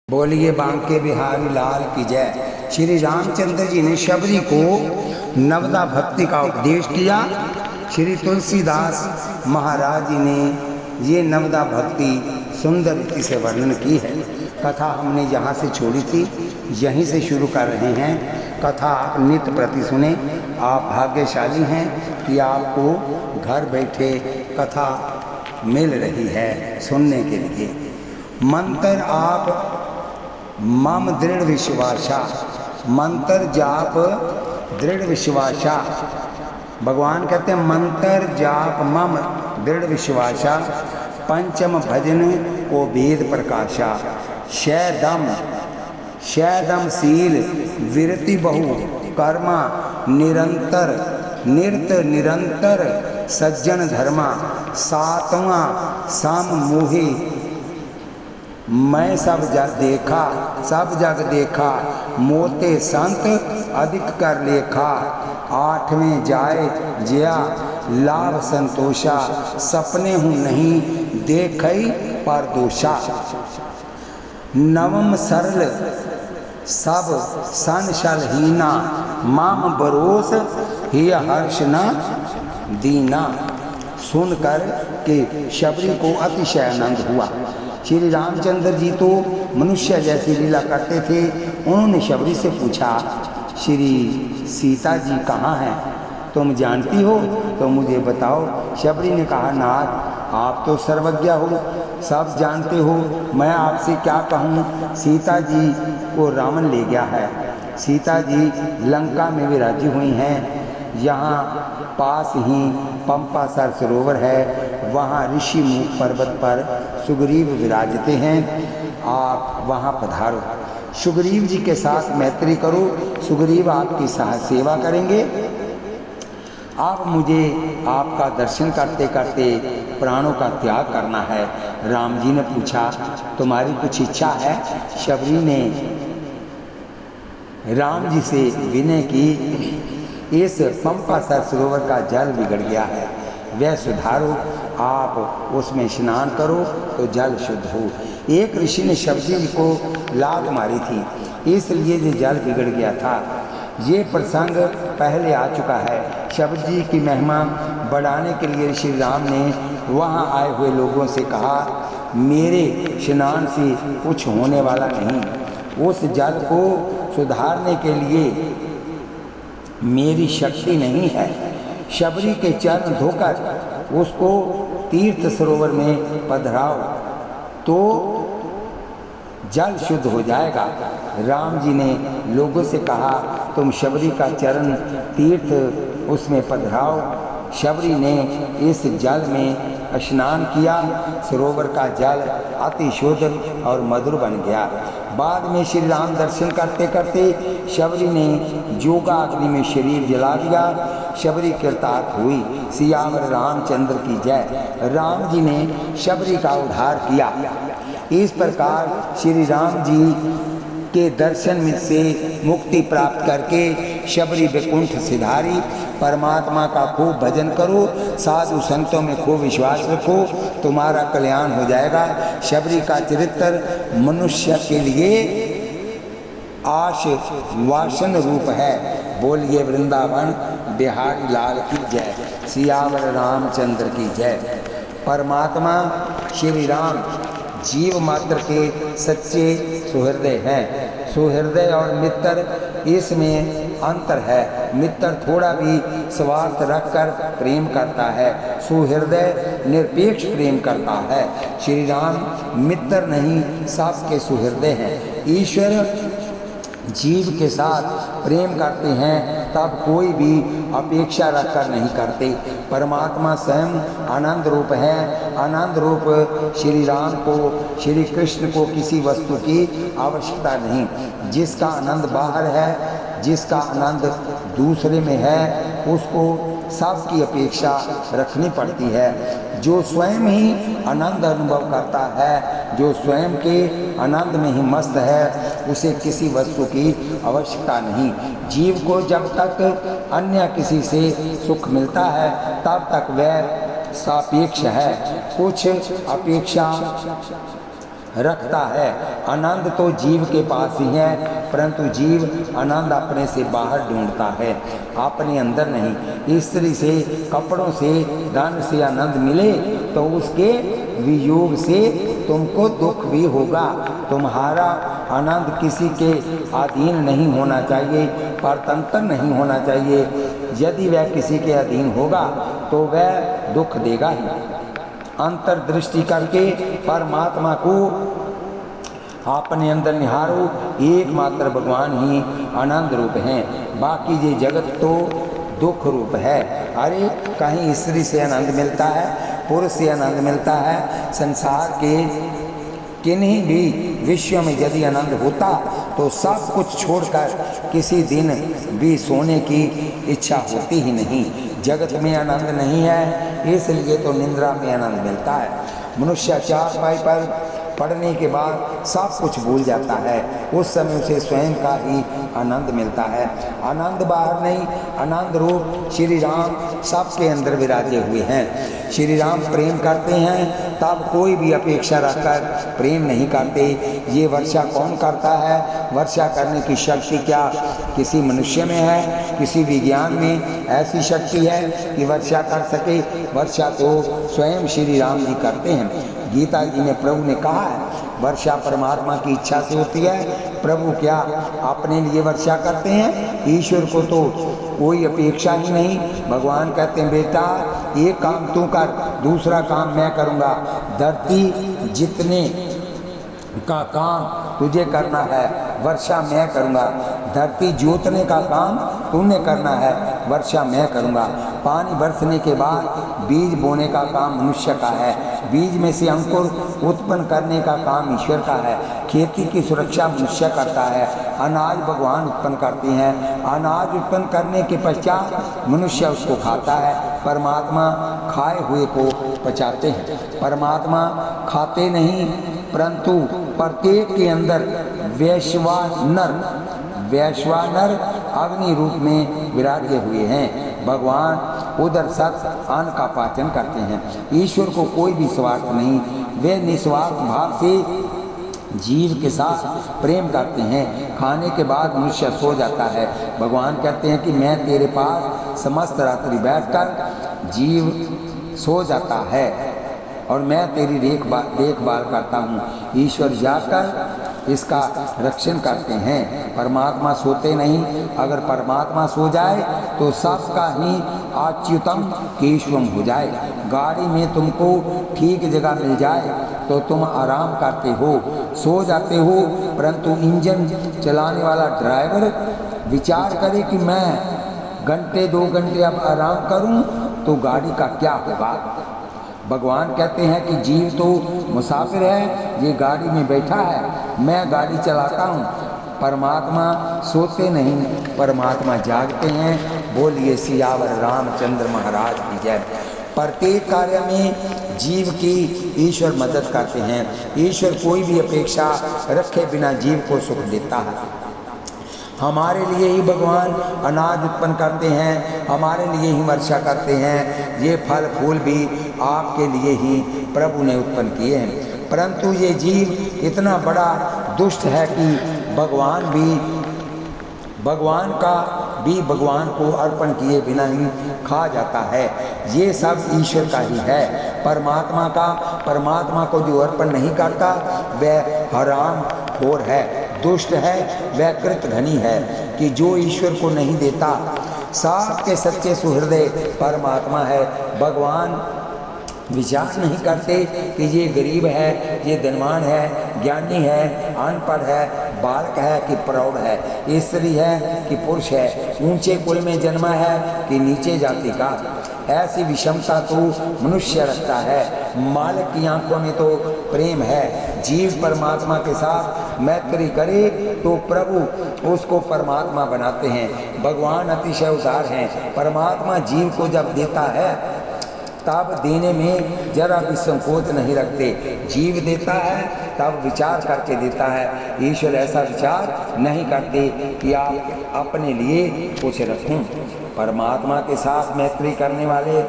बोलिए बांके बिहारी लाल की जय। श्री रामचंद्र जी ने शबरी को नवदा भक्ति का उपदेश किया। श्री तुलसीदास महाराज जी ने ये नवदा भक्ति सुंदर रीति से वर्णन की है। कथा हमने जहाँ से छोड़ी थी यहीं से शुरू कर रहे हैं। कथा आप नित्य प्रति सुने। आप भाग्यशाली हैं कि आपको घर बैठे कथा मिल रही है सुनने के लिए। मंत्र आप मम दृढ़ विश्वासा, मंत्र जाप दृढ़ विश्वासा। भगवान कहते हैं मंत्र जाप मम दृढ़ विश्वासा, पंचम भजन को वेद प्रकाशा। शैदम शील विरति बहु कर्मा, निरंतर निरत निरंतर सज्जन धर्मा। सातवां सम मोहि मैं सब जग देखा, मोते संत अधिक कर लेखा। आठवें जाए जया लाभ संतोषा, सपने हूँ नहीं देखई पर दोषा। नवम सरल सब संशलहीना, माम बरोस ही हर्ष न दीना। सुनकर के शबरी को अतिशय आनंद हुआ। श्री रामचंद्र जी तो मनुष्य जैसी लीला करते थे। उन्होंने शबरी से पूछा, श्री सीता जी कहाँ हैं, तुम जानती हो तो मुझे बताओ। शबरी ने कहा, नाथ आप तो सर्वज्ञ हो, सब जानते हो, मैं आपसे क्या कहूँ। सीता जी को रावण ले गया है। सीता जी लंका में विराजी हुई हैं। यहाँ पास ही पंपा सर सरोवर है, वहाँ ऋषि मुख पर्वत पर सुग्रीव विराजते हैं। आप वहाँ पधारो, सुग्रीव जी के साथ मैत्री करो। सुग्रीव आपकी सेवा करेंगे। आप मुझे आपका दर्शन करते करते प्राणों का त्याग करना है। राम जी ने पूछा, तुम्हारी कुछ इच्छा है? शबरी ने राम जी से विनय की, इस पंपा सर सरोवर का जल बिगड़ गया है, वह सुधारो, आप उसमें स्नान करो तो जल शुद्ध हो। एक ऋषि ने शबरी जी को लात मारी थी, इसलिए ये जल बिगड़ गया था। ये प्रसंग पहले आ चुका है। शबरी जी की महिमा बढ़ाने के लिए श्री राम ने वहाँ आए हुए लोगों से कहा, मेरे स्नान से कुछ होने वाला नहीं। उस जल को सुधारने के लिए मेरी शक्ति नहीं है। शबरी के चरण धोकर उसको तीर्थ सरोवर में पधराओ तो जल शुद्ध हो जाएगा। राम जी ने लोगों से कहा, तुम शबरी का चरण तीर्थ उसमें पधराओ। शबरी ने इस जल में स्नान किया। सरोवर का जल अति शुद्ध और मधुर बन गया। बाद में श्री राम दर्शन करते करते शबरी ने जोगाग्नि में शरीर जला दिया। शबरी कृतार्थ हुई। सियावर रामचंद्र की जय। राम जी ने शबरी का उद्धार किया। इस प्रकार श्री राम जी के दर्शन में से मुक्ति प्राप्त करके शबरी वैकुंठ सिधारी। परमात्मा का खूब भजन करो, साधु संतों में खूब विश्वास रखो, तुम्हारा कल्याण हो जाएगा। शबरी का चरित्र मनुष्य के लिए आश्वासन रूप है। बोलिए वृंदावन बिहारी लाल की जय। सियावर रामचंद्र की जय। परमात्मा श्री राम जीव मात्र के सच्चे सुहृदय हैं। सुहृदय और मित्र इसमें अंतर है। मित्र थोड़ा भी स्वार्थ रखकर प्रेम करता है, सुहृदय निरपेक्ष प्रेम करता है। श्री राम मित्र नहीं, सबके सुहृदय हैं। ईश्वर जीव के साथ प्रेम करते हैं तब कोई भी अपेक्षा रखकर नहीं करते। परमात्मा स्वयं आनंद रूप है। आनंद रूप श्री राम को, श्री कृष्ण को किसी वस्तु की आवश्यकता नहीं। जिसका आनंद बाहर है, जिसका आनंद दूसरे में है, उसको सबकी अपेक्षा रखनी पड़ती है। जो स्वयं ही आनंद अनुभव करता है, जो स्वयं के आनंद में ही मस्त है, उसे किसी वस्तु की आवश्यकता नहीं। जीव को जब तक अन्य किसी से सुख मिलता है तब तक वह सापेक्ष है। कुछ अपेक्षा रखता है। आनंद तो जीव के पास ही है, परंतु जीव आनंद अपने से बाहर ढूंढता है, अपने अंदर नहीं। स्त्री से, कपड़ों से, धन से आनंद मिले तो उसके वियोग से तुमको दुख भी होगा। तुम्हारा आनंद किसी के अधीन नहीं होना चाहिए, परतंत्र नहीं होना चाहिए। यदि वह किसी के अधीन होगा तो वह दुख देगा ही। अंतर्दृष्टि करके परमात्मा को अपने अंदर निहारो, एकमात्र भगवान ही आनंद रूप हैं, बाकी ये जगत तो दुख रूप है। अरे कहीं स्त्री से आनंद मिलता है, पुरुष से आनंद मिलता है, संसार के किन्हीं भी विश्व में यदि आनंद होता तो सब कुछ छोड़कर किसी दिन भी सोने की इच्छा होती ही नहीं। जगत में आनंद नहीं है, इसलिए तो निंद्रा में आनंद मिलता है। मनुष्य चारपाई पर पढ़ने के बाद सब कुछ भूल जाता है, उस समय उसे स्वयं का ही आनंद मिलता है। आनंद बाहर नहीं, आनंद रूप श्री राम सबके अंदर विराजे हुए हैं। श्री राम प्रेम करते हैं तब कोई भी अपेक्षा रखकर प्रेम नहीं करते। ये वर्षा कौन करता है? वर्षा करने की शक्ति क्या किसी मनुष्य में है? किसी विज्ञान में ऐसी शक्ति है कि वर्षा कर सके? वर्षा तो स्वयं श्री राम जी करते हैं। गीता जी में प्रभु ने कहा है वर्षा परमात्मा की इच्छा से होती है। प्रभु क्या अपने लिए वर्षा करते हैं? ईश्वर को तो कोई अपेक्षा ही नहीं। भगवान कहते हैं बेटा एक काम तू कर, दूसरा काम मैं करूँगा। धरती जितने का काम तुझे करना है वर्षा मैं करूँगा। धरती जोतने का काम तूने करना है, वर्षा मैं करूँगा। पानी बरसने के बाद बीज बोने का काम मनुष्य का है, बीज में से अंकुर उत्पन्न करने का काम ईश्वर का है। खेती की सुरक्षा मनुष्य करता है, अनाज भगवान उत्पन्न करते हैं। अनाज उत्पन्न करने के पश्चात मनुष्य उसको खाता है, परमात्मा खाए हुए को पचाते हैं। परमात्मा खाते नहीं, परंतु प्रत्येक के अंदर वैश्वानर अग्नि रूप में विराजे हुए हैं। भगवान उधर सत अन्न का पाचन करते हैं। ईश्वर को कोई भी स्वार्थ नहीं, वे निस्वार्थ भाव से जीव के साथ प्रेम करते हैं। खाने के बाद मनुष्य सो जाता है। भगवान कहते हैं कि मैं तेरे पास समस्त रात्रि बैठकर जीव सो जाता है और मैं तेरी देखभाल करता हूँ। ईश्वर जाकर इसका रक्षण करते हैं। परमात्मा सोते नहीं। अगर परमात्मा सो जाए तो सबका ही अच्युतम केशवम हो जाए। गाड़ी में तुमको ठीक जगह मिल जाए तो तुम आराम करते हो, सो जाते हो, परंतु इंजन चलाने वाला ड्राइवर विचार करे कि मैं घंटे 2 घंटे अब आराम करूं तो गाड़ी का क्या होगा। भगवान कहते हैं कि जीव तो मुसाफिर है, ये गाड़ी में बैठा है, मैं गाड़ी चलाता हूँ। परमात्मा सोते नहीं, परमात्मा जागते हैं। बोलिए सियावर रामचंद्र महाराज की जय। प्रत्येक कार्य में जीव की ईश्वर मदद करते हैं। ईश्वर कोई भी अपेक्षा रखे बिना जीव को सुख देता है। हमारे लिए ही भगवान अनाज उत्पन्न करते हैं, हमारे लिए ही वर्षा करते हैं। ये फल फूल भी आपके लिए ही प्रभु ने उत्पन्न किए हैं। परंतु ये जीव इतना बड़ा दुष्ट है कि भगवान को अर्पण किए बिना ही खा जाता है। ये सब ईश्वर का ही है। परमात्मा को जो अर्पण नहीं करता वह हराम खोर है, दुष्ट है, वह कृतघ्नी है कि जो ईश्वर को नहीं देता। सबके सच्चे सुहृदय परमात्मा है। भगवान विचार नहीं करते कि ये गरीब है, ये धनवान है, ज्ञानी है, अनपढ़ है, बालक है कि प्रौढ़ है, स्त्री है कि पुरुष है, ऊंचे कुल में जन्मा है कि नीचे जाति का। ऐसी विषमता तो मनुष्य रखता है। मालिक की आंखों में तो प्रेम है। जीव परमात्मा के साथ मैत्री करे तो प्रभु उसको परमात्मा बनाते हैं। भगवान अतिशय उदार हैं। परमात्मा जीव को जब देता है तब देने में जरा भी संकोच नहीं रखते। जीव देता है तब विचार करके देता है। ईश्वर ऐसा विचार नहीं करते कि आप अपने लिए कुछ रखें। परमात्मा के साथ मैत्री करने वाले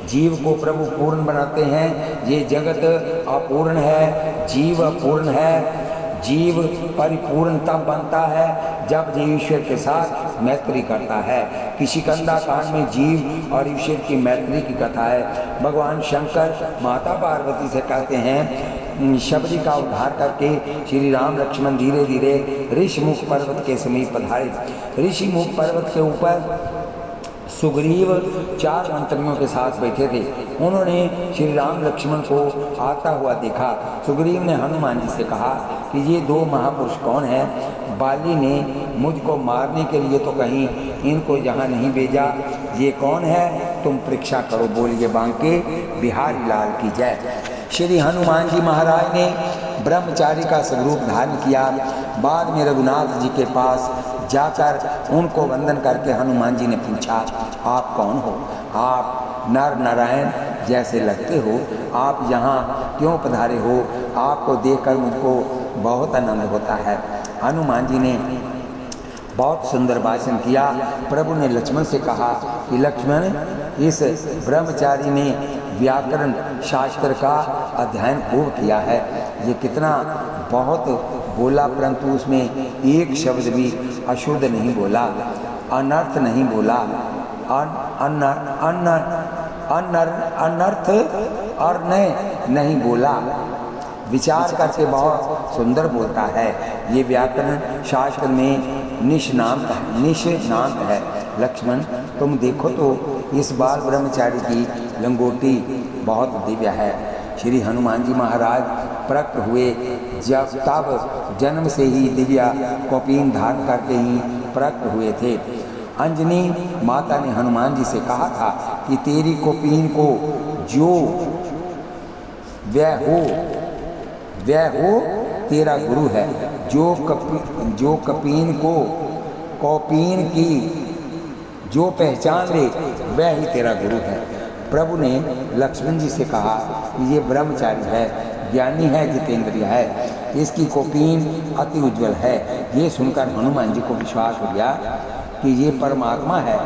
जीव को प्रभु पूर्ण बनाते हैं। ये जगत अपूर्ण है, जीव अपूर्ण है। जीव परिपूर्ण तब बनता है जब जीव ईश्वर के साथ मैत्री करता है। किशिकंधा कांड में जीव और ईश्वर की मैत्री की कथा है। भगवान शंकर माता पार्वती से कहते हैं, शबरी का उद्धार करके श्री राम लक्ष्मण धीरे धीरे ऋषिमुख पर्वत के समीप पधारे। ऋषिमुख पर्वत के ऊपर सुग्रीव 4 मंत्रियों के साथ बैठे थे। उन्होंने श्री राम लक्ष्मण को आता हुआ देखा। सुग्रीव ने हनुमान जी से कहा कि ये 2 महापुरुष कौन हैं? बाली ने मुझको मारने के लिए तो कहीं इनको यहाँ नहीं भेजा, ये कौन है? तुम परीक्षा करो। बोलिए बांके बिहारी लाल की जय। श्री हनुमान जी महाराज ने ब्रह्मचारी का स्वरूप धारण किया। बाद में रघुनाथ जी के पास जाकर उनको वंदन करके हनुमान जी ने पूछा, आप कौन हो? आप नर नारायण जैसे लगते हो, आप यहाँ क्यों पधारे हो? आपको देखकर मुझको बहुत आनंद होता है। हनुमान जी ने बहुत सुंदर भाषण किया। प्रभु ने लक्ष्मण से कहा कि लक्ष्मण, इस ब्रह्मचारी ने व्याकरण शास्त्र का अध्ययन खूब किया है। ये कितना बहुत बोला, परंतु उसमें एक शब्द भी अशुद्ध नहीं बोला, अनर्थ नहीं बोला, अनर्थ और नहीं बोला। विचार करके बहुत सुंदर बोलता है। ये व्याकरण शास्त्र में निष्णांत है। लक्ष्मण, तुम देखो तो इस बार ब्रह्मचारी की लंगोटी बहुत दिव्य है। श्री हनुमान जी महाराज प्रकट हुए जब तब जन्म से ही दिव्या कौपीन धारण करके ही प्रकट हुए थे। अंजनी माता ने हनुमान जी से कहा था कि तेरी कौपीन को जो वह हो तेरा गुरु है। जो कौपीन की जो पहचान ले वह ही तेरा गुरु है। प्रभु ने लक्ष्मण जी से कहा कि ये ब्रह्मचारी है, ज्ञानी है, जितेंद्रिय है, इसकी कौपीन अति उज्जवल है। ये सुनकर हनुमान जी को विश्वास हो गया कि ये परमात्मा है,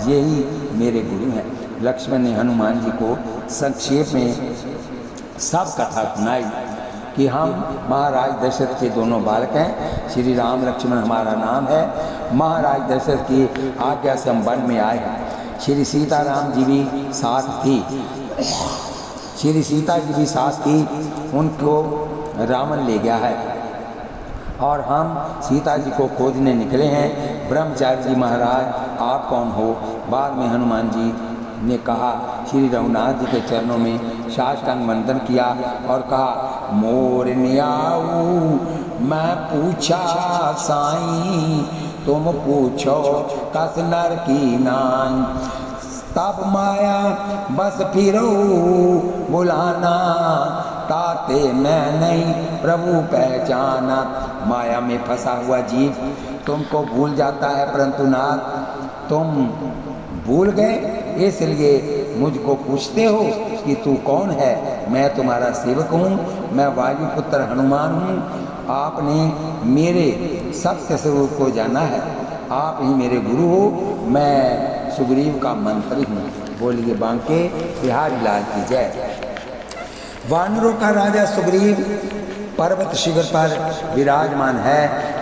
यही मेरे गुरु हैं। लक्ष्मण ने हनुमान जी को संक्षेप में सब कथा सुनाई कि हम महाराज दशरथ के दोनों बालक हैं। श्री राम लक्ष्मण हमारा नाम है। महाराज दशरथ की आज्ञा से हम वन में आए हैं। श्री सीताराम जी भी साथ थी, श्री सीता जी भी साथ थी। उनको रावण ले गया है और हम सीता जी को खोजने निकले हैं। ब्रह्मचारी जी महाराज आप कौन हो? बाद में हनुमान जी ने कहा, श्री रघुनाथ जी के चरणों में साष्टांग वंदन किया और कहा, मोर न्याऊ मैं पूछा साईं, तुम पूछो कस नर की नाई। तब माया बस फिरो बुलाना, ताते मैं नहीं प्रभु पहचाना। माया में फंसा हुआ जीव तुमको भूल जाता है, परंतु नाथ तुम भूल गए, इसलिए मुझको पूछते हो कि तू कौन है। मैं तुम्हारा सेवक हूँ, मैं वायुपुत्र हनुमान हूँ। आपने मेरे सत्य स्वरूप को जाना है, आप ही मेरे गुरु हो। मैं सुग्रीव का मंत्री हूँ। बोलिए बांके बिहारी लाल की जय। वानरों का राजा सुग्रीव पर्वत शिखर पर विराजमान है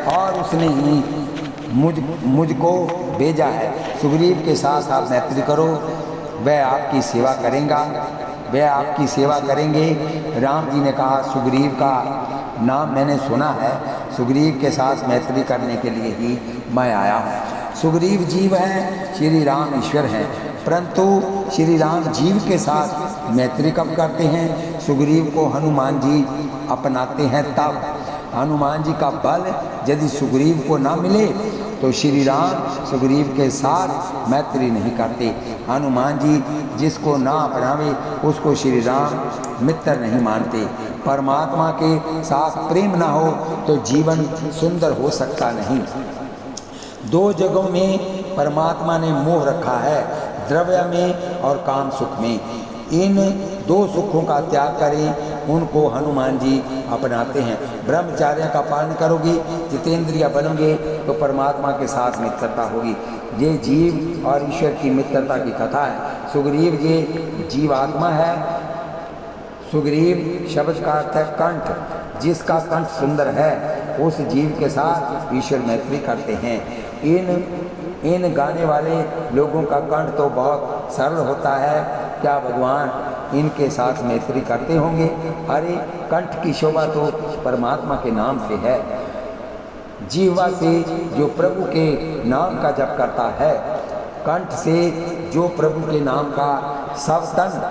और उसने ही मुझको भेजा है। सुग्रीव के साथ आप मैत्री करो, वह आपकी सेवा करेगा, वह आपकी सेवा करेंगे। राम जी ने कहा, सुग्रीव का नाम मैंने सुना है, सुग्रीव के साथ मैत्री करने के लिए ही मैं आया हूँ। सुग्रीव जीव हैं, श्री राम ईश्वर हैं, परंतु श्री राम जीव के साथ मैत्री कब करते हैं? सुग्रीव को हनुमान जी अपनाते हैं तब। हनुमान जी का बल यदि सुग्रीव को ना मिले तो श्री राम सुग्रीव के साथ मैत्री नहीं करते। हनुमान जी जिसको ना अपनावे उसको श्री राम मित्र नहीं मानते। परमात्मा के साथ प्रेम ना हो तो जीवन सुंदर हो सकता नहीं। 2 जगहों में परमात्मा ने मोह रखा है, द्रव्य में और काम सुख में। इन 2 सुखों का त्याग करें, उनको हनुमान जी अपनाते हैं। ब्रह्मचार्य का पालन करोगे, जितेंद्रिय बनोगे तो परमात्मा के साथ मित्रता होगी। ये जीव और ईश्वर की मित्रता की कथा है। सुग्रीव ये जीवात्मा है। सुग्रीव शब्द का अर्थ है कंठ। जिसका कंठ सुंदर है उस जीव के साथ ईश्वर मैत्री करते हैं। इन गाने वाले लोगों का कंठ तो बहुत सरल होता है, क्या भगवान इनके साथ मैत्री करते होंगे? अरे कंठ की शोभा तो परमात्मा के नाम से है। जीवा से जो प्रभु के नाम का जप करता है, कंठ से जो प्रभु के नाम का सवतन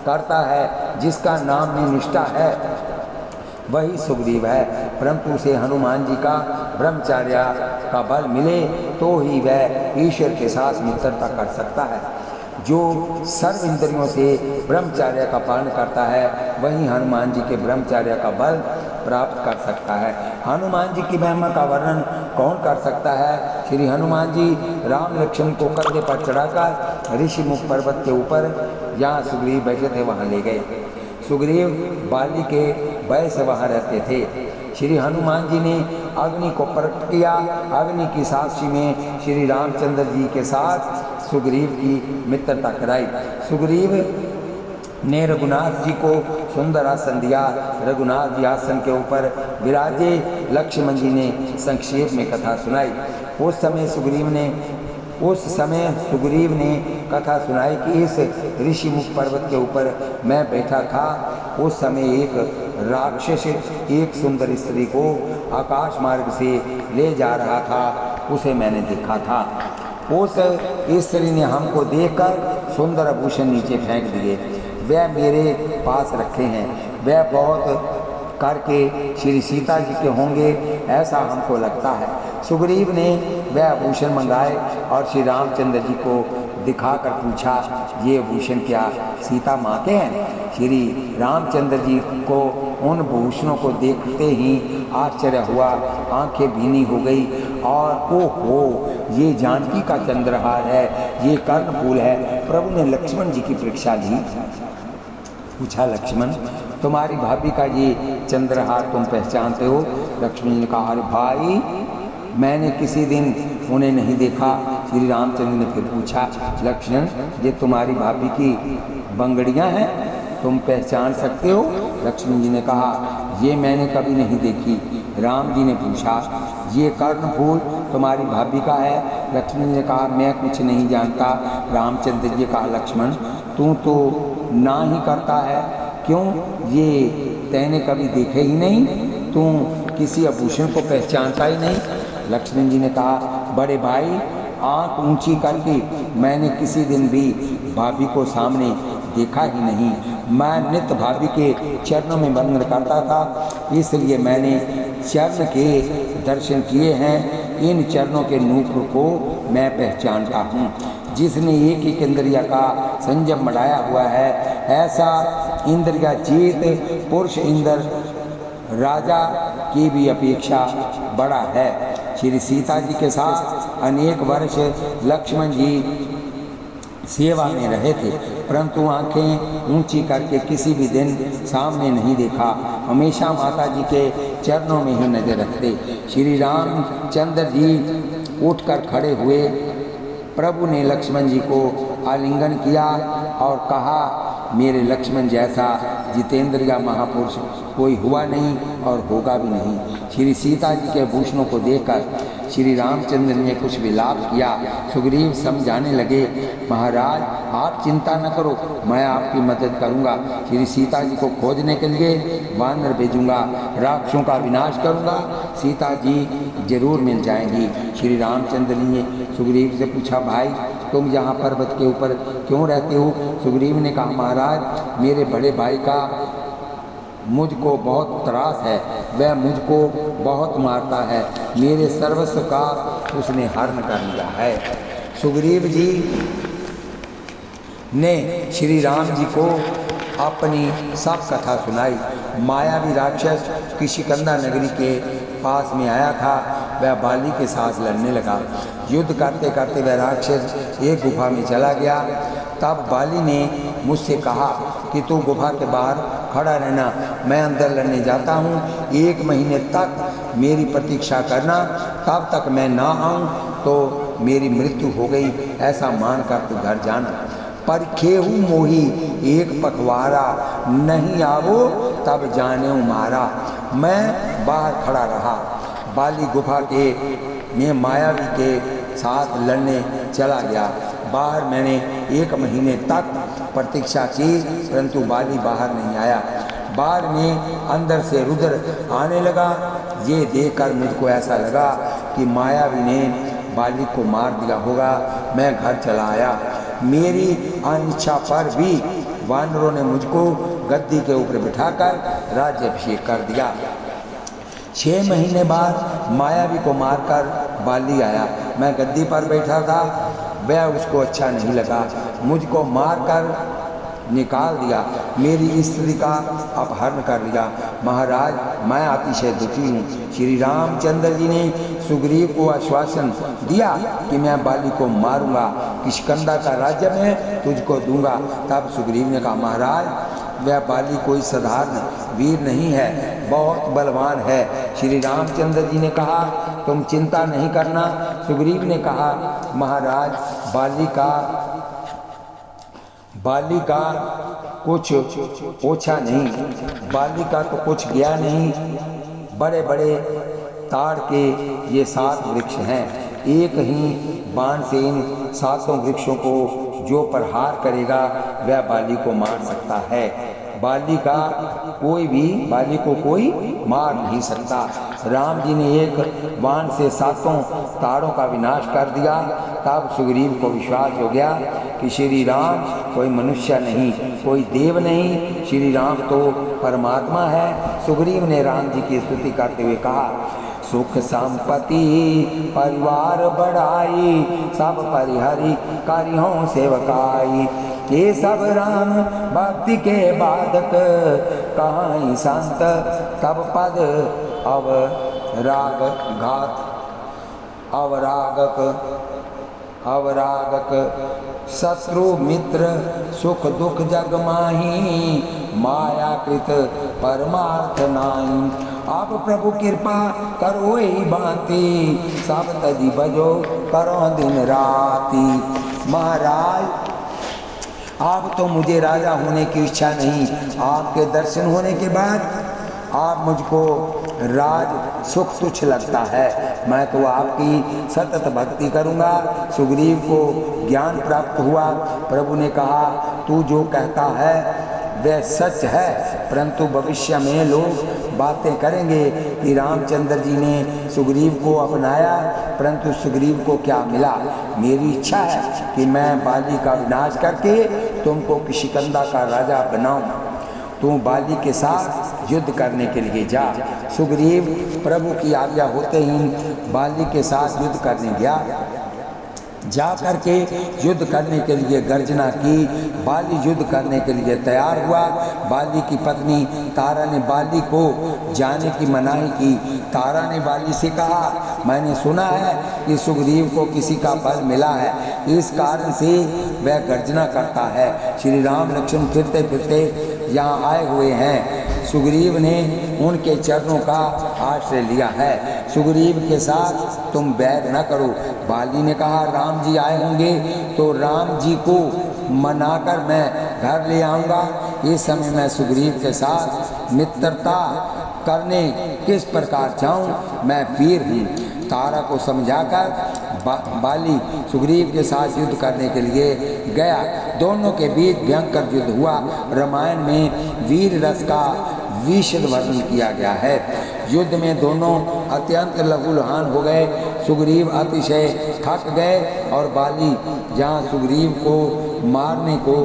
करता है, जिसका नाम में निष्ठा है, वही सुग्रीव है। परंतु उसे हनुमान जी का ब्रह्मचर्य का बल मिले तो ही वह ईश्वर के साथ मित्रता कर सकता है। जो सर्व इंद्रियों से ब्रह्मचर्य का पालन करता है वही हनुमान जी के ब्रह्मचर्य का बल प्राप्त कर सकता है। हनुमान जी की महिमा का वर्णन कौन कर सकता है? श्री हनुमान जी राम लक्ष्मण को कंधे पर चढ़ाकर ऋषिमुख पर्वत के ऊपर जहाँ सुग्रीव बैठे थे वहाँ ले गए। सुग्रीव बाली के भय से वहाँ रहते थे। श्री हनुमान जी ने अग्नि को प्रकट किया। अग्नि की साक्षी में श्री रामचंद्र जी के साथ सुग्रीव की मित्रता कराई। सुग्रीव ने रघुनाथ जी को सुंदर आसन दिया। रघुनाथ जी आसन के ऊपर विराजे। लक्ष्मण जी ने संक्षेप में कथा सुनाई। उस समय सुग्रीव ने कथा सुनाई कि इस ऋषिमुख पर्वत के ऊपर मैं बैठा था। उस समय एक राक्षस एक सुंदर स्त्री को आकाश मार्ग से ले जा रहा था, उसे मैंने देखा था। उस स्त्री ने हमको देखकर सुंदर आभूषण नीचे फेंक दिए। वह मेरे पास रखे हैं। वह बहुत करके श्री सीता जी के होंगे, ऐसा हमको लगता है। सुग्रीव ने वह आभूषण मंगाए और श्री रामचंद्र जी को दिखाकर पूछा, ये आभूषण क्या सीता माँ के हैं? श्री रामचंद्र जी को उन भूषणों को देखते ही आश्चर्य हुआ, आंखें भीनी हो गई और ओहो, ये जानकी का चंद्रहार है, ये कर्णफूल है। प्रभु ने लक्ष्मण जी की परीक्षा ली। पूछा, लक्ष्मण तुम्हारी भाभी का ये चंद्रहार तुम पहचानते हो? लक्ष्मण जी ने कहा, अरे भाई मैंने किसी दिन उन्हें नहीं देखा। श्री रामचंद्र ने फिर पूछा, लक्ष्मण ये तुम्हारी भाभी की बंगड़ियां हैं, तुम पहचान सकते हो? लक्ष्मण जी ने कहा, ये मैंने कभी नहीं देखी। राम जी ने पूछा, ये कर्णफूल तुम्हारी भाभी का है? लक्ष्मण जी ने कहा, मैं कुछ नहीं जानता। रामचंद्र जी ने कहा, लक्ष्मण तू तो ना ही करता है, क्यों? ये तैने कभी देखे ही नहीं, तू किसी आभूषण को पहचानता ही नहीं। लक्ष्मण जी ने कहा, बड़े भाई आँख ऊंची करके मैंने किसी दिन भी भाभी को सामने देखा ही नहीं। मैं नित्य भाभी के चरणों में वंदन करता था, इसलिए मैंने चरण के दर्शन किए हैं। इन चरणों के नूपुर को मैं पहचानता हूँ। जिसने एक एक इंद्रिया का संयम बढ़ाया हुआ है, ऐसा इंद्रिया जीत पुरुष इंद्र राजा की भी अपेक्षा बड़ा है। श्री सीता जी के साथ अनेक वर्ष लक्ष्मण जी सेवा में रहे थे, परंतु आंखें ऊंची करके किसी भी दिन सामने नहीं देखा। हमेशा माता जी के चरणों में ही नजर रखते। श्री रामचंद्र जी उठकर खड़े हुए। प्रभु ने लक्ष्मण जी को आलिंगन किया और कहा, मेरे लक्ष्मण जैसा जितेंद्रिया महापुरुष कोई हुआ नहीं और होगा भी नहीं। श्री सीता जी के भूषणों को देखकर श्री रामचंद्र ने कुछ विलाप किया। सुग्रीव समझाने लगे, महाराज आप चिंता न करो, मैं आपकी मदद करूंगा। श्री सीता जी को खोजने के लिए वानर भेजूंगा, राक्षसों का विनाश करूंगा, सीता जी जरूर मिल जाएंगी। श्री रामचंद्र ने सुग्रीव से पूछा, भाई तुम यहाँ पर्वत के ऊपर क्यों रहते हो? सुग्रीव ने कहा, महाराज मेरे बड़े भाई का मुझको बहुत त्रास है, वह मुझको बहुत मारता है, मेरे सर्वस्व का उसने हरण कर लिया है। सुग्रीव जी ने श्री राम जी को अपनी सब कथा सुनाई। मायावी राक्षस किशिकंधा नगरी के पास में आया था, वह बाली के साथ लड़ने लगा। युद्ध करते करते वह राक्षस एक गुफा में चला गया। तब बाली ने मुझसे कहा कि तू गुफा के बाहर खड़ा रहना, मैं अंदर लड़ने जाता हूँ। 1 महीने तक मेरी प्रतीक्षा करना, तब तक मैं ना आऊँ तो मेरी मृत्यु हो गई, ऐसा मानकर तू घर जाना। परखेहू मोही एक पखवारा, नहीं आवो तब जाने मारा। मैं बाहर खड़ा रहा। बाली गुफा के में मायावी के साथ लड़ने चला गया। बाहर मैंने 1 महीने तक प्रतीक्षा की, परंतु बाली बाहर नहीं आया। बाद में अंदर से रुद्र आने लगा। ये देखकर मुझको ऐसा लगा कि मायावी ने बाली को मार दिया होगा। मैं घर चला आया। मेरी अनिच्छा पर भी वानरों ने मुझको गद्दी के ऊपर बिठाकर राज्याभिषेक कर दिया। 6 महीने बाद मायावी को मारकर बाली आया। मैं गद्दी पर बैठा था। वह उसको अच्छा नहीं लगा, मुझको मारकर निकाल दिया, मेरी स्त्री का अपहरण कर लिया। महाराज, मैं अतिशय दुखी हूँ। श्री रामचंद्र जी ने सुग्रीव को आश्वासन दिया कि मैं बाली को मारूंगा, किष्किंधा का राज्य मैं तुझको दूंगा। तब सुग्रीव ने कहा, महाराज, वह बाली कोई साधारण वीर नहीं है, बहुत बलवान है। श्री रामचंद्र जी ने कहा, तुम चिंता नहीं करना। सुग्रीव ने कहा, महाराज, बाली का कुछ ओछा नहीं, बाली का तो कुछ गया नहीं। बड़े बड़े ताड़ के ये 7 वृक्ष हैं। एक ही बाण से इन 7 वृक्षों को जो प्रहार करेगा वह बाली को मार सकता है। बाली को कोई मार नहीं सकता। राम जी ने एक बाण से 7 ताड़ों का विनाश कर दिया। तब सुग्रीव को विश्वास हो गया कि श्री राम कोई मनुष्य नहीं, कोई देव नहीं, श्री राम तो परमात्मा है। सुग्रीव ने राम जी की स्तुति करते हुए कहा, सुख संपत्ति परिवार बढ़ाई, सब परिहरि करिहों सेवकाई। ये सब राम भक्ति के बाधक, कहाई संत तब पद अवरागक शत्रु मित्र सुख दुख जग माही, माया कृत परमार्थ नाई। आप प्रभु कृपा करो ही भांति, सब तजी बजो करो दिन राती। महाराज, आप तो मुझे राजा होने की इच्छा नहीं, आपके दर्शन होने के बाद आप मुझको राज सुख तुच्छ लगता है। मैं तो आपकी सतत भक्ति करूँगा। सुग्रीव को ज्ञान प्राप्त हुआ। प्रभु ने कहा, तू जो कहता है वह सच है, परंतु भविष्य में लोग बातें करेंगे कि रामचंद्र जी ने सुग्रीव को अपनाया, परंतु सुग्रीव को क्या मिला। मेरी इच्छा है कि मैं बाली का विनाश करके तुमको किष्किंधा का राजा बनाऊं। तू बाली के साथ युद्ध करने के लिए जा। सुग्रीव प्रभु की आज्ञा होते ही बाली के साथ युद्ध करने गया। जा करके युद्ध करने के लिए गर्जना की। बाली युद्ध करने के लिए तैयार हुआ। बाली की पत्नी तारा ने बाली को जाने की मनाही की। तारा ने बाली से कहा, मैंने सुना है कि सुग्रीव को किसी का बल मिला है, इस कारण से वह गर्जना करता है। श्री राम लक्ष्मण फिरते फिरते यहाँ आए हुए हैं। सुग्रीव ने उनके चरणों का आश्रय लिया है। सुग्रीव के साथ तुम बैर न करो। बाली ने कहा, राम जी आए होंगे तो राम जी को मनाकर मैं घर ले आऊँगा। इस समय मैं सुग्रीव के साथ मित्रता करने किस प्रकार जाऊँ, मैं वीर हूँ। तारा को समझाकर बाली सुग्रीव के साथ युद्ध करने के लिए गया। दोनों के बीच भयंकर युद्ध हुआ। रामायण में वीर रस का विशद वर्णन किया गया है। युद्ध में दोनों अत्यंत लहूलुहान हो गए। सुग्रीव अतिशय थक गए और बाली जहाँ सुग्रीव को मारने को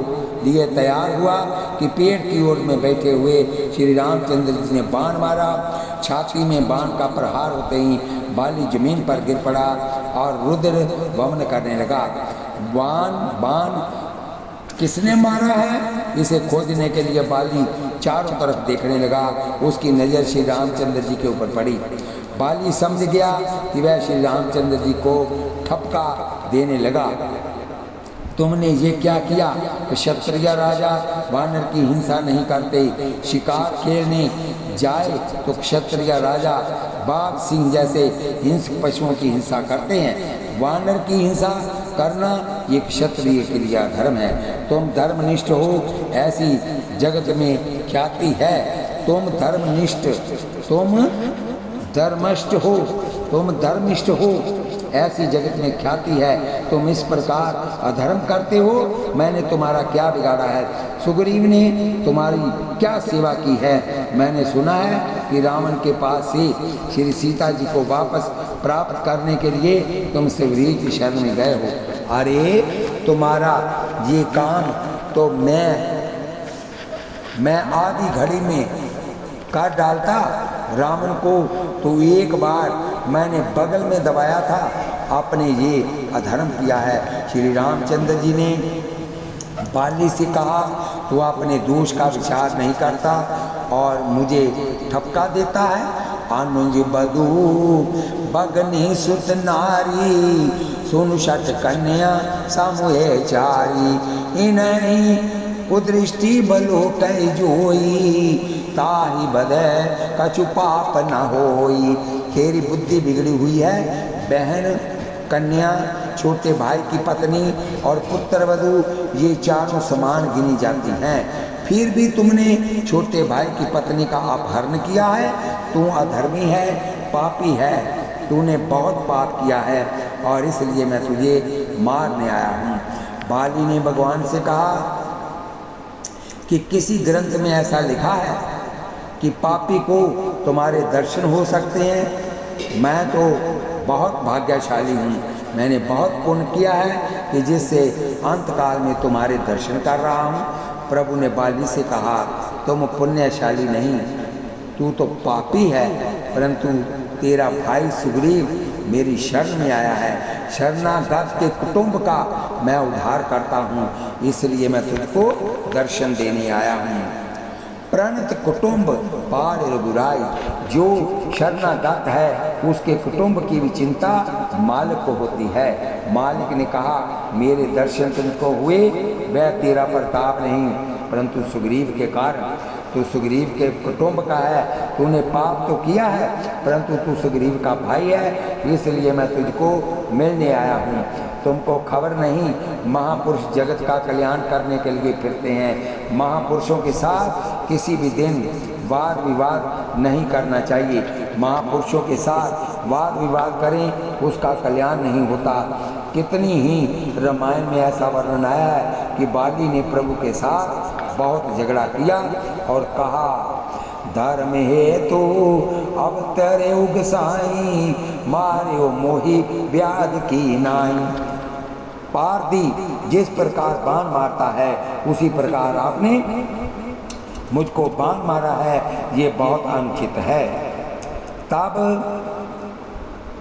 लिए तैयार हुआ कि पेड़ की ओर में बैठे हुए श्री रामचंद्र जी ने बाण मारा। छाती में बाण का प्रहार होते ही बाली जमीन पर गिर पड़ा और रुद्र वमन करने लगा। बाण किसने मारा है, इसे खोजने के लिए बाली चारों तरफ देखने लगा। उसकी नज़र श्री रामचंद्र जी के ऊपर पड़ी। बाली समझ गया कि वह श्री रामचंद्र जी को ठपका देने लगा। तुमने ये क्या किया? क्षत्रिय राजा वानर की हिंसा नहीं करते। शिकार खेलने जाए तो क्षत्रिय राजा बाघ सिंह जैसे हिंसक पशुओं की हिंसा करते हैं। वानर की हिंसा करना ये क्षत्रिय के लिए धर्म है। तुम धर्मनिष्ठ हो ऐसी जगत में ख्याति है। तुम धर्मनिष्ठ, तुम धर्मष्ट हो, तुम धर्मिष्ठ हो ऐसी जगत में ख्याति है। तुम इस प्रकार अधर्म करते हो, मैंने तुम्हारा क्या बिगाड़ा है? सुग्रीव ने तुम्हारी क्या सेवा की है? मैंने सुना है कि रावण के पास से श्री सीता जी को वापस प्राप्त करने के लिए तुम सुग्रीव की शरण में गए हो। अरे तुम्हारा ये काम तो मैं आधी घड़ी में कर डालता रावण को, तो एक बार मैंने बगल में दबाया था, आपने ये अधर्म किया है। श्री रामचंद्र जी ने बाली से कहा तो अपने दोष का विचार नहीं करता और मुझे ठपका देता है। अनुज बधू बगनी सुत नारी, सुन शत कन्या समूहे चारी, इन्हीं कुदृष्टि बलो कह जोई, ताही बदय कछु पाप न होई। तेरी बुद्धि बिगड़ी हुई है। बहन, कन्या, छोटे भाई की पत्नी और पुत्र वधू ये चारों समान गिनी जाती हैं। फिर भी तुमने छोटे भाई की पत्नी का अपहरण किया है। तू अधर्मी है, पापी है, तूने बहुत पाप किया है और इसलिए मैं तुझे मारने आया हूँ। बाली ने भगवान से कहा कि किसी ग्रंथ में ऐसा लिखा है कि पापी को तुम्हारे दर्शन हो सकते हैं? मैं तो बहुत भाग्यशाली हूँ, मैंने बहुत पुण्य किया है कि जिससे अंतकाल में तुम्हारे दर्शन कर रहा हूँ। प्रभु ने बाली से कहा तुम पुण्यशाली नहीं, तू तो पापी है, परंतु तेरा भाई सुग्रीव मेरी शरण में आया है। शरणागत के कुटुंब का मैं उद्धार करता हूँ, इसलिए मैं तुझको दर्शन देने आया हूँ। प्रणत कुटुंब पार रघुराई, जो शरणागत है उसके कुटुंब की भी चिंता मालिक को होती है। मालिक ने कहा मेरे दर्शन तुमको हुए, वह तेरा प्रताप नहीं परंतु सुग्रीव के कारण। तू सुग्रीव के कुटुंब का है, तूने पाप तो किया है परंतु तू सुग्रीव का भाई है, इसलिए मैं तुझको मिलने आया हूँ। तुमको खबर नहीं, महापुरुष जगत का कल्याण करने के लिए फिरते हैं। महापुरुषों के साथ किसी भी दिन वाद विवाद नहीं करना चाहिए। महापुरुषों के साथ वाद विवाद करें उसका कल्याण नहीं होता। कितनी ही रामायण में ऐसा वर्णन आया है कि बाली ने प्रभु के साथ बहुत झगड़ा किया और कहा धर्म हेतु अवतरे उगसाई, मार्यो मोहि व्याध की नाई। पारदी जिस प्रकार बाण मारता है उसी प्रकार आपने मुझको बाण मारा है, ये बहुत अनुचित है। तब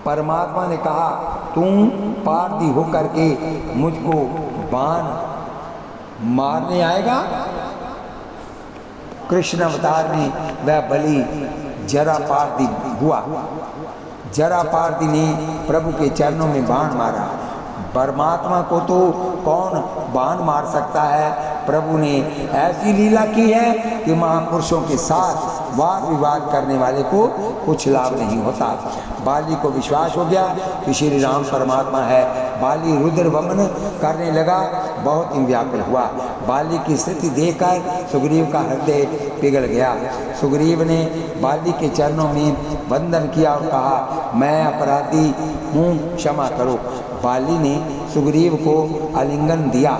परमात्मा ने कहा तू पारदी होकर के मुझको बाण मारने आएगा? कृष्ण अवतार में वह बलि जरा पारदी हुआ। जरा पारदी ने प्रभु के चरणों में बाण मारा। परमात्मा को तो कौन बाण मार सकता है? प्रभु ने ऐसी लीला की है कि महापुरुषों के साथ वाद विवाद करने वाले को कुछ लाभ नहीं होता। बाली को विश्वास हो गया कि श्री राम परमात्मा है। बाली रुद्र वमन करने लगा, बहुत ही व्याकुल हुआ। बाली की स्थिति देखकर सुग्रीव का हृदय पिघल गया। सुग्रीव ने बाली के चरणों में वंदन किया और कहा मैं अपराधी हूँ, क्षमा करो। बाली ने सुग्रीव को आलिंगन दिया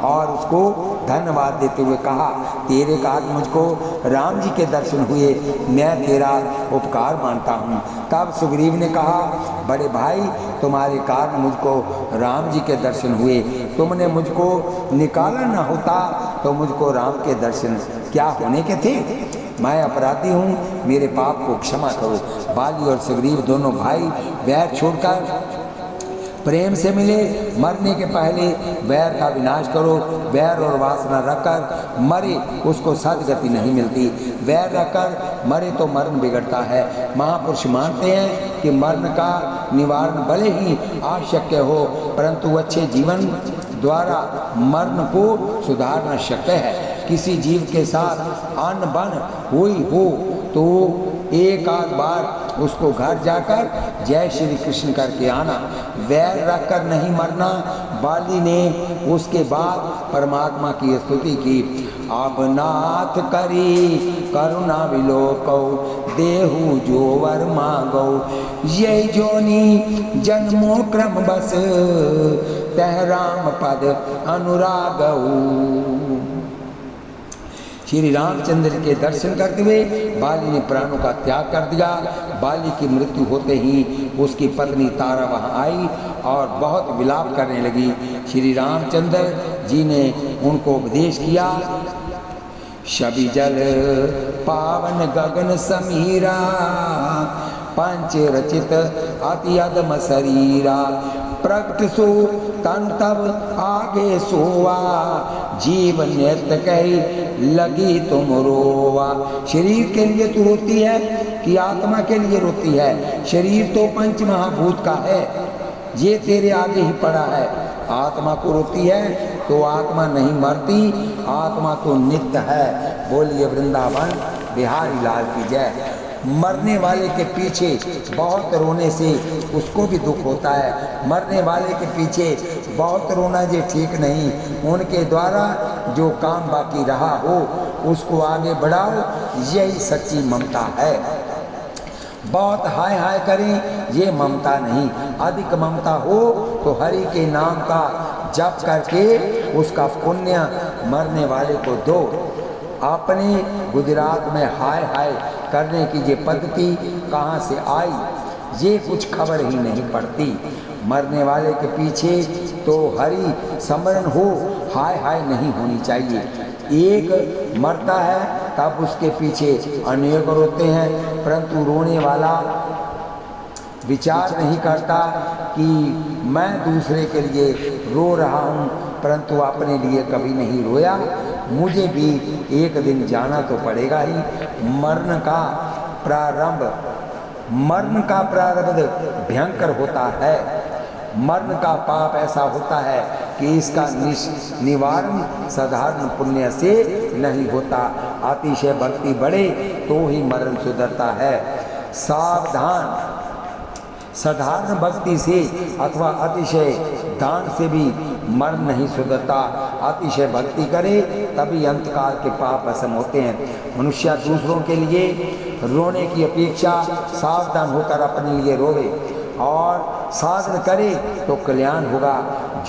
और उसको धन्यवाद देते हुए कहा तेरे कारण मुझको राम जी के दर्शन हुए, मैं तेरा उपकार मानता हूँ। तब सुग्रीव ने कहा बड़े भाई तुम्हारे कारण मुझको राम जी के दर्शन हुए, तुमने मुझको निकाला न होता तो मुझको राम के दर्शन क्या होने के थे? मैं अपराधी हूँ, मेरे पाप को क्षमा करो। बाली और सुग्रीव दोनों भाई वैर छोड़कर प्रेम से मिले। मरने के पहले वैर का विनाश करो। वैर और वासना रखकर मरे उसको सदगति नहीं मिलती। वैर रखकर मरे तो मरण बिगड़ता है। महापुरुष मानते हैं कि मरण का निवारण भले ही आवश्यक हो परंतु अच्छे जीवन द्वारा मरण को सुधारना शक्य है। किसी जीव के साथ अन बन हुई हो तो एक आध बार उसको घर जाकर जय श्री कृष्ण करके आना। वैर रखकर नहीं मरना, बाली ने उसके बाद परमात्मा की स्तुति की। अब नाथ करी करुणा विलोकौ, देहु जो वर मांगौ, ये जोनी जन्मो क्रम बस, तह राम पद अनुरागौ। श्री रामचंद्र के दर्शन करते हुए बाली ने प्राणों का त्याग कर दिया। बाली की मृत्यु होते ही उसकी पत्नी तारा वहां आई और बहुत विलाप करने लगी। श्री रामचंद्र जी ने उनको उपदेश किया, शबि जल पावन गगन समीरा, पंच रचित अति अदम शरीरा, प्रगट सो तन तब आगे सोवा, जीव नियत कही लगी तुम रोवा। शरीर के लिए तू रोती है कि आत्मा के लिए रोती है? शरीर तो पंच महाभूत का है, ये तेरे आगे ही पड़ा है। आत्मा को रोती है तो आत्मा नहीं मरती, आत्मा तो नित्य है। बोलिए वृंदावन बिहारी लाल की जय। मरने वाले के पीछे बहुत रोने से उसको भी दुख होता है। मरने वाले के पीछे बहुत रोना ये ठीक नहीं। उनके द्वारा जो काम बाकी रहा हो उसको आगे बढ़ाओ, यही सच्ची ममता है। बहुत हाय हाय करें ये ममता नहीं। अधिक ममता हो तो हरि के नाम का जप करके उसका पुण्य मरने वाले को दो। अपने गुजरात में हाय हाय करने की ये पद्धति कहाँ से आई, ये कुछ खबर ही नहीं पड़ती। मरने वाले के पीछे तो हरि स्मरण हो, हाय हाय नहीं होनी चाहिए। एक मरता है तब उसके पीछे अनेक रोते हैं, परंतु रोने वाला विचार नहीं करता कि मैं दूसरे के लिए रो रहा हूँ, परंतु अपने लिए कभी नहीं रोया। मुझे भी एक दिन जाना तो पड़ेगा ही। मरण का प्रारब्ध भयंकर होता है। मरण का पाप ऐसा होता है कि इसका निवारण साधारण पुण्य से नहीं होता। अतिशय भक्ति बढ़े तो ही मरण सुधरता है। सावधान, साधारण भक्ति से अथवा अतिशय दान से भी मरण नहीं सुधरता। अतिशय भक्ति करे तभी अंतकाल के पाप भस्म होते हैं। मनुष्य दूसरों के लिए रोने की अपेक्षा सावधान होकर अपने लिए रोवे और साधन करे तो कल्याण होगा।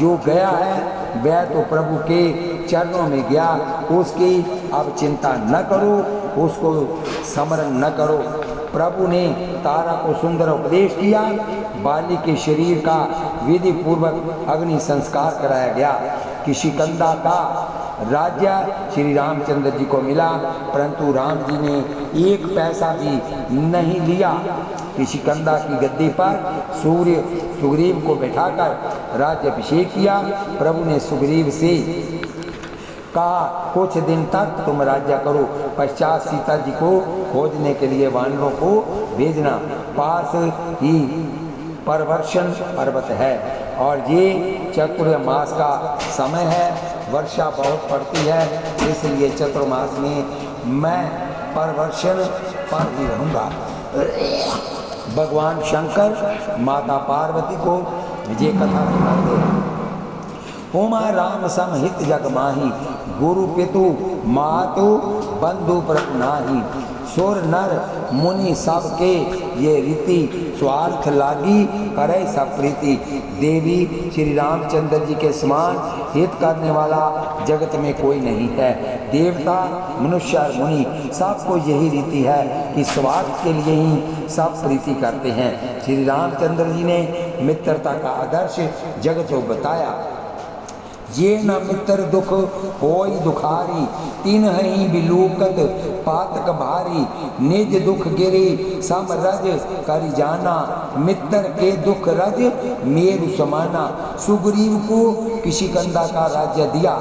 जो गया है वह तो प्रभु के चरणों में गया, उसकी अब चिंता न करो, उसको स्मरण न करो। प्रभु ने तारा को सुंदर उपदेश किया। बाली के शरीर का विधि पूर्वक अग्नि संस्कार कराया गया। किशिकंदा का राज्य श्री रामचंद्र जी को मिला, परंतु राम जी ने एक पैसा भी नहीं लिया। किशिकंदा की गद्दी पर सुग्रीव को बैठाकर राज्याभिषेक किया। प्रभु ने सुग्रीव से कहा, कुछ दिन तक तुम राज्य करो, पश्चात सीता जी को खोजने के लिए वानरों को भेजना। पास ही परवर्षण पर्वत है और ये चतुर्मास का समय है, वर्षा बहुत पड़ती है, इसलिए चतुर्मास में मैं परवर्षण पर ही रहूँगा। भगवान शंकर माता पार्वती को ये कथा सुनाते हैं। उमा राम समहित जग माही, गुरु पितु मातु बंधु प्रभु नाही। सुर नर मुनि सबके ये रीति, स्वार्थ लागी करे सब प्रीति। देवी श्री रामचंद्र जी के समान हित करने वाला जगत में कोई नहीं है। देवता मनुष्य और मुनि सबको यही रीति है कि स्वार्थ के लिए ही सब प्रीति करते हैं। श्री रामचंद्र जी ने मित्रता का आदर्श जगत को बताया। ये न मित्र दुख होई दुखारी, तीन ही बिलूकत पातक भारी। निज दुख गिरी सम रज कर जाना, मित्र के दुख रज मेरु समाना। सुग्रीव को किशिकंदा का राज्य दिया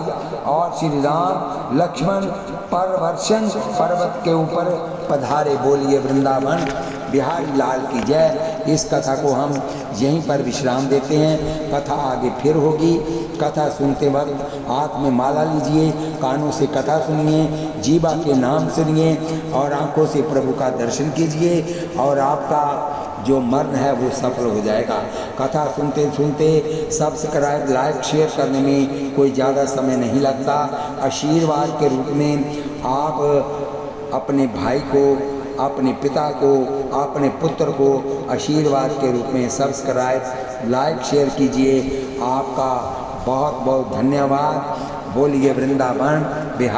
और श्री राम लक्ष्मण परवर्षण पर्वत के ऊपर पधारे। बोलिए वृंदावन बिहारी लाल की जय। इस कथा को हम यहीं पर विश्राम देते हैं। कथा आगे फिर होगी। कथा सुनते वक्त हाथ में माला लीजिए, कानों से कथा सुनिए, जीवा के नाम सुनिए और आंखों से प्रभु का दर्शन कीजिए और आपका जो मर्द है वो सफल हो जाएगा। कथा सुनते सुनते सब्सक्राइब लाइक शेयर करने में कोई ज़्यादा समय नहीं लगता। आशीर्वाद के रूप में आप अपने भाई को, अपने पिता को, अपने पुत्र को आशीर्वाद के रूप में सब्सक्राइब लाइक शेयर कीजिए। आपका बहुत बहुत धन्यवाद। बोलिए वृंदावन बिहार।